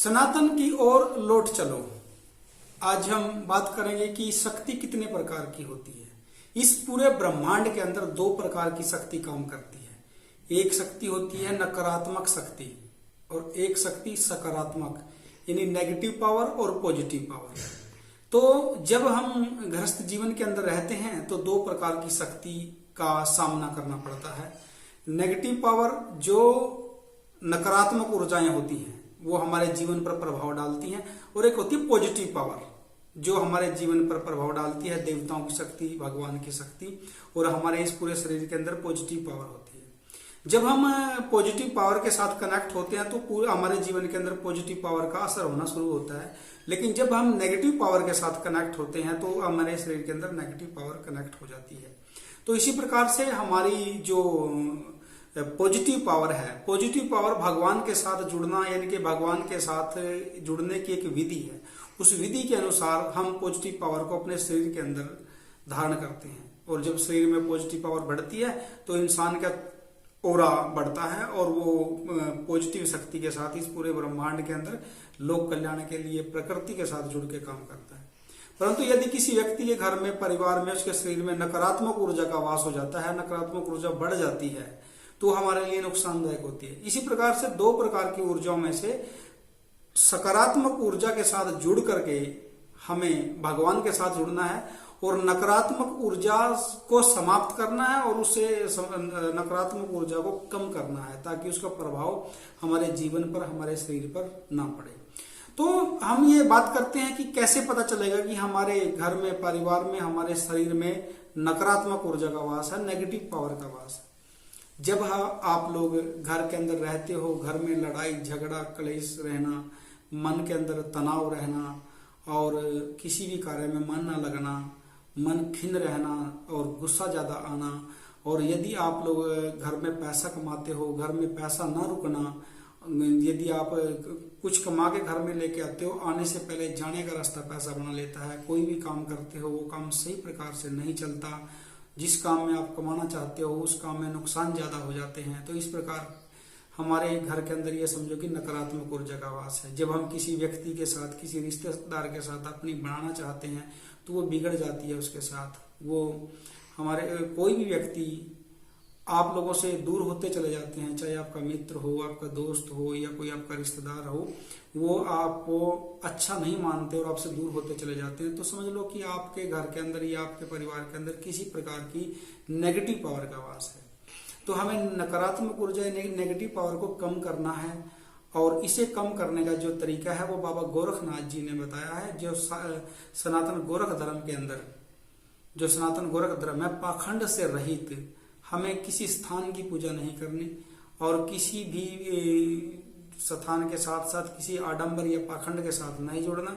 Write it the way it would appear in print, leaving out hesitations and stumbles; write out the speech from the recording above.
सनातन की ओर लौट चलो। आज हम बात करेंगे कि शक्ति कितने प्रकार की होती है। इस पूरे ब्रह्मांड के अंदर दो प्रकार की शक्ति काम करती है। एक शक्ति होती है नकारात्मक शक्ति और एक शक्ति सकारात्मक, यानी नेगेटिव पावर और पॉजिटिव पावर। तो जब हम गृहस्थ जीवन के अंदर रहते हैं तो दो प्रकार की शक्ति का सामना करना पड़ता है। नेगेटिव पावर, जो नकारात्मक ऊर्जाएं होती हैं, वो हमारे जीवन पर प्रभाव डालती हैं, और एक होती है पॉजिटिव पावर, जो हमारे जीवन पर प्रभाव डालती है, देवताओं की शक्ति, भगवान की शक्ति, और हमारे इस पूरे शरीर के अंदर पॉजिटिव पावर होती है। जब हम पॉजिटिव पावर के साथ कनेक्ट होते हैं तो पूरे हमारे जीवन के अंदर पॉजिटिव पावर का असर होना शुरू होता है। लेकिन जब हम नेगेटिव पावर के साथ कनेक्ट होते हैं तो हमारे शरीर के अंदर नेगेटिव पावर कनेक्ट हो जाती है। तो इसी प्रकार से हमारी जो पॉजिटिव पावर है, पॉजिटिव पावर भगवान के साथ जुड़ना, यानी कि भगवान के साथ जुड़ने की एक विधि है। उस विधि के अनुसार हम पॉजिटिव पावर को अपने शरीर के अंदर धारण करते हैं, और जब शरीर में पॉजिटिव पावर बढ़ती है तो इंसान का ओरा बढ़ता है, और वो पॉजिटिव शक्ति के साथ इस पूरे ब्रह्मांड के अंदर लोक कल्याण के लिए प्रकृति के साथ जुड़ के काम करता है। परंतु यदि किसी व्यक्ति के घर में, परिवार में, उसके शरीर में नकारात्मक ऊर्जा का वास हो जाता है, नकारात्मक ऊर्जा बढ़ जाती है, तो हमारे लिए नुकसानदायक होती है। इसी प्रकार से दो प्रकार की ऊर्जाओं में से सकारात्मक ऊर्जा के साथ जुड़ करके हमें भगवान के साथ जुड़ना है, और नकारात्मक ऊर्जा को समाप्त करना है, और उससे नकारात्मक ऊर्जा को कम करना है, ताकि उसका प्रभाव हमारे जीवन पर, हमारे शरीर पर ना पड़े। तो हम ये बात करते हैं कि कैसे पता चलेगा कि हमारे घर में, परिवार में, हमारे शरीर में नकारात्मक ऊर्जा का वास है, नेगेटिव पावर का वास है। जब आप लोग घर के अंदर रहते हो, घर में लड़ाई झगड़ा क्लेश रहना, मन के अंदर तनाव रहना, और किसी भी कार्य में मन न लगना, मन खिन्न रहना और गुस्सा ज्यादा आना, और यदि आप लोग घर में पैसा कमाते हो, घर में पैसा न रुकना, यदि आप कुछ कमा के घर में लेके आते हो, आने से पहले जाने का रास्ता पैसा बना लेता है, कोई भी काम करते हो वो काम सही प्रकार से नहीं चलता, जिस काम में आप कमाना चाहते हो उस काम में नुकसान ज्यादा हो जाते हैं। तो इस प्रकार हमारे घर के अंदर ये समझो कि नकारात्मक ऊर्जा का वास है। जब हम किसी व्यक्ति के साथ, किसी रिश्तेदार के साथ अपनी बनाना चाहते हैं तो वो बिगड़ जाती है उसके साथ। वो हमारे कोई भी व्यक्ति आप लोगों से दूर होते चले जाते हैं, चाहे आपका मित्र हो, आपका दोस्त हो, या कोई आपका रिश्तेदार हो, वो आपको अच्छा नहीं मानते और आपसे दूर होते चले जाते हैं, तो समझ लो कि आपके घर के अंदर या आपके परिवार के अंदर किसी प्रकार की नेगेटिव पावर का वास है। तो हमें नकारात्मक ऊर्जा, नेगेटिव पावर को कम करना है, और इसे कम करने का जो तरीका है वो बाबा गोरखनाथ जी ने बताया है। जो सनातन गोरख धर्म के अंदर, जो सनातन गोरख धर्म है, पाखंड से रहित, हमें किसी स्थान की पूजा नहीं करनी, और किसी भी स्थान के साथ साथ किसी आडंबर या पाखंड के साथ नहीं जुड़ना।